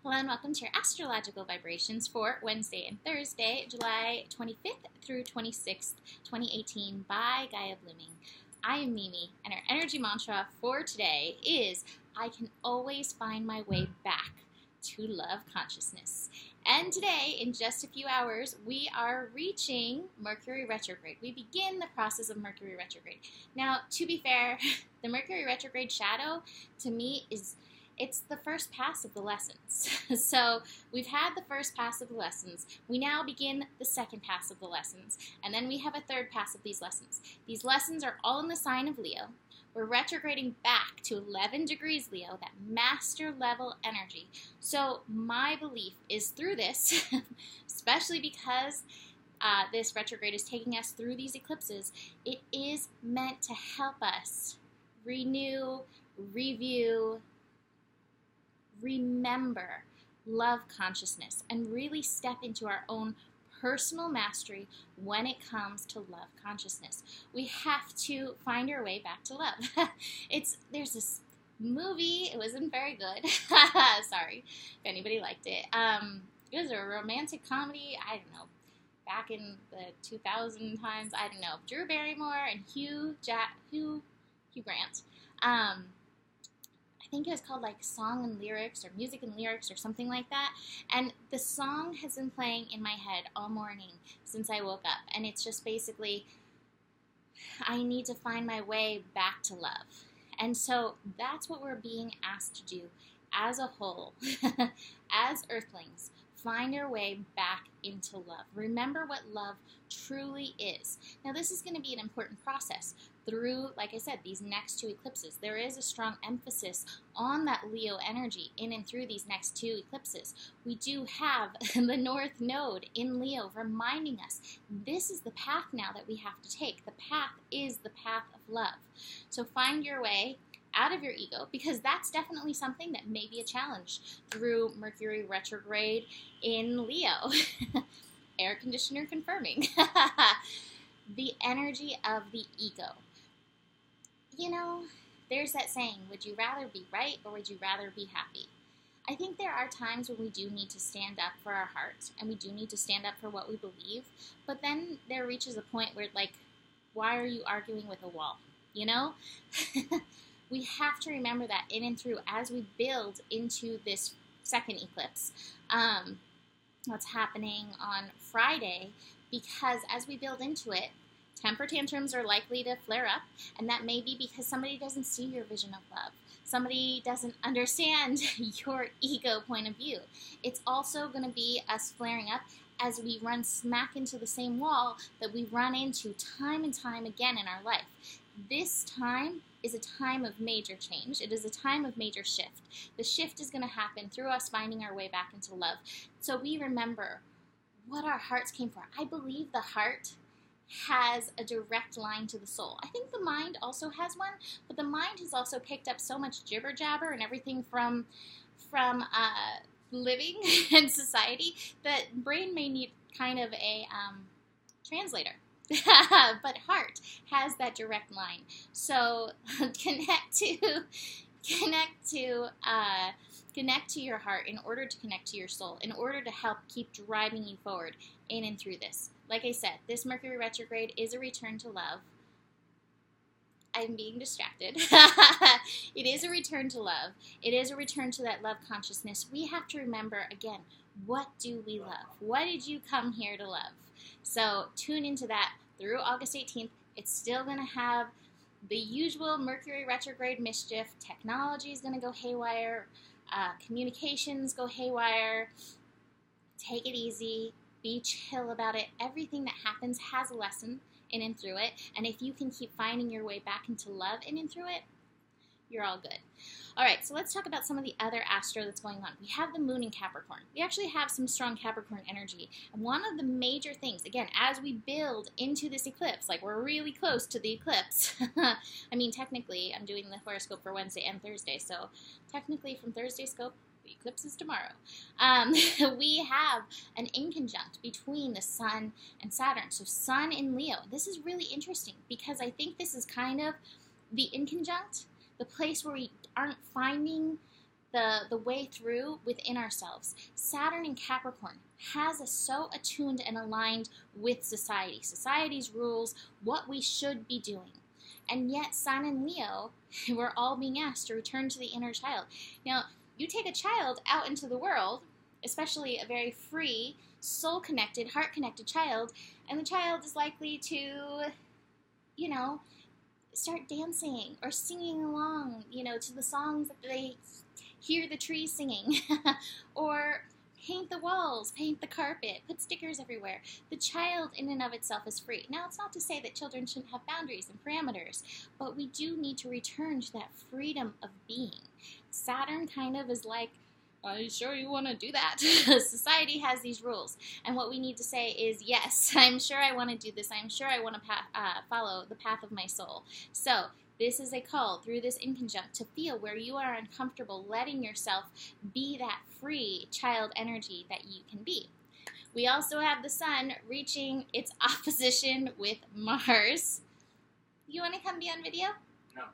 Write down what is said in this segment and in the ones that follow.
Hello and welcome to your astrological vibrations for Wednesday and Thursday, July 25th through 26th, 2018 by Gaia Blooming. I am Mimi, and our energy mantra for today is, I can always find my way back to love consciousness. And today, in just a few hours, we are reaching Mercury retrograde. We begin the process of Mercury retrograde. Now, to be fair, the Mercury retrograde shadow, to me, it's the first pass of the lessons. So we've had the first pass of the lessons. We now begin the second pass of the lessons. And then we have a third pass of these lessons. These lessons are all in the sign of Leo. We're retrograding back to 11 degrees Leo, that master level energy. So my belief is through this, especially because this retrograde is taking us through these eclipses, it is meant to help us renew, review, remember love consciousness and really step into our own personal mastery when it comes to love consciousness. We have to find our way back to love. There's this movie, it wasn't very good. Sorry if anybody liked it. It was a romantic comedy, I don't know, back in the 2000 times, I don't know, Drew Barrymore and Hugh Grant. I think it was called like Song and Lyrics or Music and Lyrics or something like that. And the song has been playing in my head all morning since I woke up. And it's just basically, I need to find my way back to love. And so that's what we're being asked to do as a whole, as Earthlings. Find your way back into love. Remember what love truly is. Now, this is going to be an important process through, like I said, these next two eclipses. There is a strong emphasis on that Leo energy in and through these next two eclipses. We do have the North Node in Leo reminding us this is the path now that we have to take. The path is the path of love. So find your way out of your ego, because that's definitely something that may be a challenge through Mercury retrograde in Leo. Air conditioner confirming. The energy of the ego. You know, there's that saying, would you rather be right or would you rather be happy? I think there are times when we do need to stand up for our hearts and we do need to stand up for what we believe, but then there reaches a point where, like, why are you arguing with a wall? You know? We have to remember that in and through as we build into this second eclipse, what's happening on Friday, because as we build into it, temper tantrums are likely to flare up, and that may be because somebody doesn't see your vision of love. Somebody doesn't understand your ego point of view. It's also going to be us flaring up as we run smack into the same wall that we run into time and time again in our life. This time is a time of major change. It is a time of major shift. The shift is going to happen through us finding our way back into love. So we remember what our hearts came for. I believe the heart has a direct line to the soul. I think the mind also has one, but the mind has also picked up so much jibber jabber and everything from living and society that brain may need kind of a translator. But heart has that direct line. So connect to your heart in order to connect to your soul, in order to help keep driving you forward in and through this. Like I said, this Mercury retrograde is a return to love. I'm being distracted. It is a return to love. It is a return to that love consciousness. We have to remember, again, what do we love? What did you come here to love? So tune into that through August 18th. It's still going to have the usual Mercury retrograde mischief. Technology is going to go haywire. Communications go haywire. Take it easy. Be chill about it. Everything that happens has a lesson in and through it. And if you can keep finding your way back into love in and through it, you're all good. All right, so let's talk about some of the other astro that's going on. We have the moon in Capricorn. We actually have some strong Capricorn energy. And one of the major things, again, as we build into this eclipse, like we're really close to the eclipse. I mean, technically, I'm doing the horoscope for Wednesday and Thursday, so technically from Thursday's scope, the eclipse is tomorrow. We have an inconjunct between the Sun and Saturn. So Sun in Leo. This is really interesting because I think this is kind of the inconjunct, the place where we aren't finding the way through within ourselves. Saturn in Capricorn has us so attuned and aligned with society, society's rules, what we should be doing. And yet, Sun and Leo, we're all being asked to return to the inner child. Now, you take a child out into the world, especially a very free, soul-connected, heart-connected child, and the child is likely to, you know, start dancing or singing along, you know, to the songs that they hear the trees singing, or paint the walls, paint the carpet, put stickers everywhere. The child in and of itself is free. Now, it's not to say that children shouldn't have boundaries and parameters, but we do need to return to that freedom of being. Saturn kind of is like, are you sure you want to do that? Society has these rules. And what we need to say is, yes, I'm sure I want to do this. I'm sure I want to follow the path of my soul. So this is a call through this inconjunct to feel where you are uncomfortable, letting yourself be that free child energy that you can be. We also have the Sun reaching its opposition with Mars. You want to come be on video? No.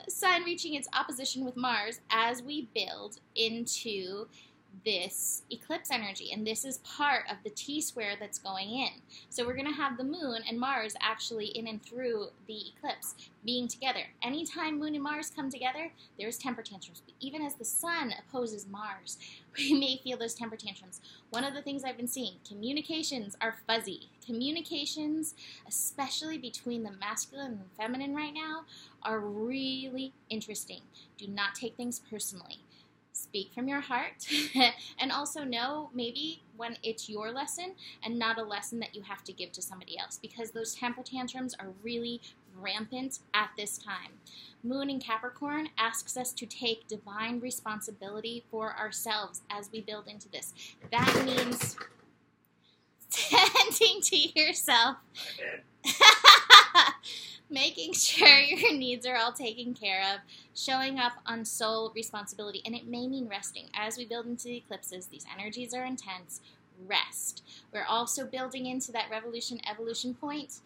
Sun reaching its opposition with Mars as we build into this eclipse energy, and this is part of the T-square that's going in. So we're going to have the Moon and Mars actually in and through the eclipse being together. Anytime Moon and Mars come together, there's temper tantrums. But even as the Sun opposes Mars, we may feel those temper tantrums. One of the things I've been seeing, communications are fuzzy. Communications, especially between the masculine and the feminine right now, are really interesting. Do not take things personally. Speak from your heart, and also know maybe when it's your lesson and not a lesson that you have to give to somebody else, because those temper tantrums are really rampant at this time. Moon in Capricorn asks us to take divine responsibility for ourselves as we build into this. That means tending to yourself. Making sure your needs are all taken care of, showing up on soul responsibility, and it may mean resting. As we build into the eclipses, these energies are intense. Rest. We're also building into that revolution-evolution point,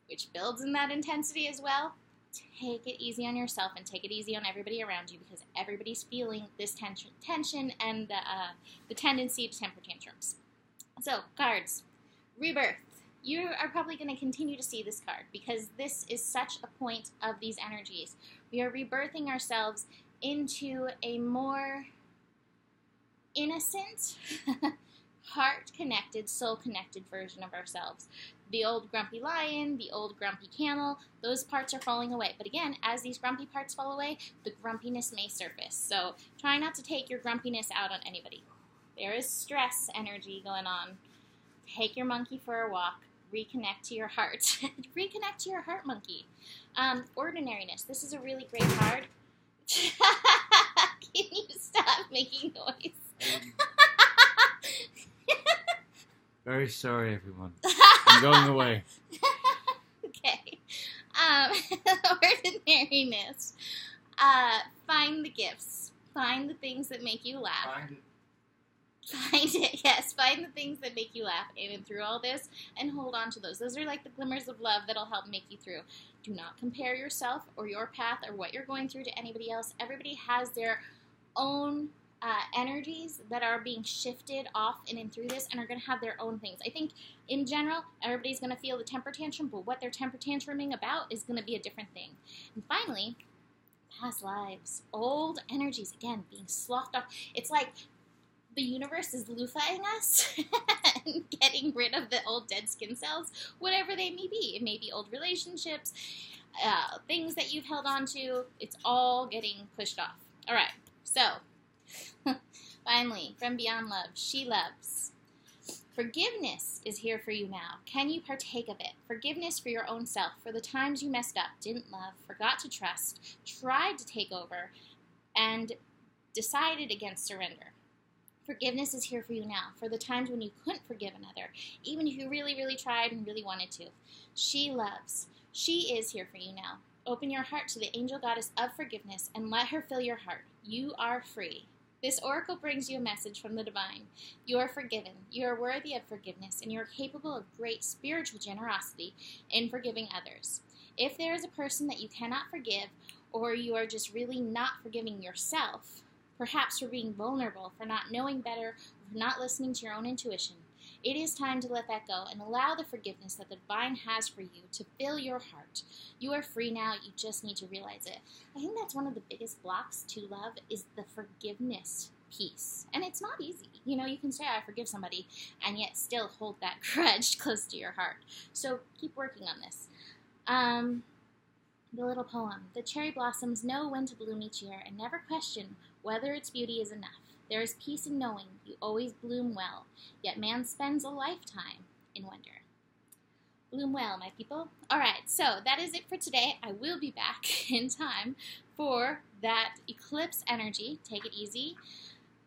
which builds in that intensity as well. Take it easy on yourself and take it easy on everybody around you, because everybody's feeling this tension and the tendency to temper tantrums. So, cards. Rebirth. You are probably going to continue to see this card because this is such a point of these energies. We are rebirthing ourselves into a more innocent, heart-connected, soul-connected version of ourselves. The old grumpy lion, the old grumpy camel, those parts are falling away. But again, as these grumpy parts fall away, the grumpiness may surface. So try not to take your grumpiness out on anybody. There is stress energy going on. Take your monkey for a walk. Reconnect to your heart. Reconnect to your heart, monkey. Ordinariness. This is a really great card. Can you stop making noise? Very sorry, everyone. I'm going away. Okay. Ordinariness. Find the gifts. Find the things that make you laugh. Find it, yes. Find the things that make you laugh in and through all this, and hold on to those. Those are like the glimmers of love that'll help make you through. Do not compare yourself or your path or what you're going through to anybody else. Everybody has their own energies that are being shifted off in and through this and are going to have their own things. I think, in general, everybody's going to feel the temper tantrum, but what they're temper tantruming about is going to be a different thing. And finally, past lives. Old energies, again, being sloughed off. It's like the universe is loofahing us and getting rid of the old dead skin cells, whatever they may be. It may be old relationships, things that you've held on to. It's all getting pushed off. All right, so finally, from Beyond Love, She Loves. Forgiveness is here for you now. Can you partake of it? Forgiveness for your own self, for the times you messed up, didn't love, forgot to trust, tried to take over, and decided against surrender. Forgiveness is here for you now, for the times when you couldn't forgive another, even if you really, really tried and really wanted to. She loves. She is here for you now. Open your heart to the angel goddess of forgiveness and let her fill your heart. You are free. This oracle brings you a message from the divine. You are forgiven. You are worthy of forgiveness, and you are capable of great spiritual generosity in forgiving others. If there is a person that you cannot forgive, or you are just really not forgiving yourself, perhaps for being vulnerable, for not knowing better, for not listening to your own intuition, it is time to let that go and allow the forgiveness that the divine has for you to fill your heart. You are free now. You just need to realize it. I think that's one of the biggest blocks to love is the forgiveness piece. And it's not easy. You know, you can say, I forgive somebody, and yet still hold that grudge close to your heart. So keep working on this. The little poem. The cherry blossoms know when to bloom each year and never question whether its beauty is enough. There is peace in knowing you always bloom well, yet man spends a lifetime in wonder. Bloom well, my people. All right, so that is it for today. I will be back in time for that eclipse energy. Take it easy.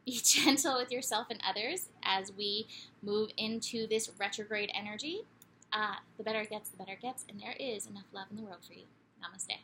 Be gentle with yourself and others as we move into this retrograde energy. The better it gets, and there is enough love in the world for you. Namaste.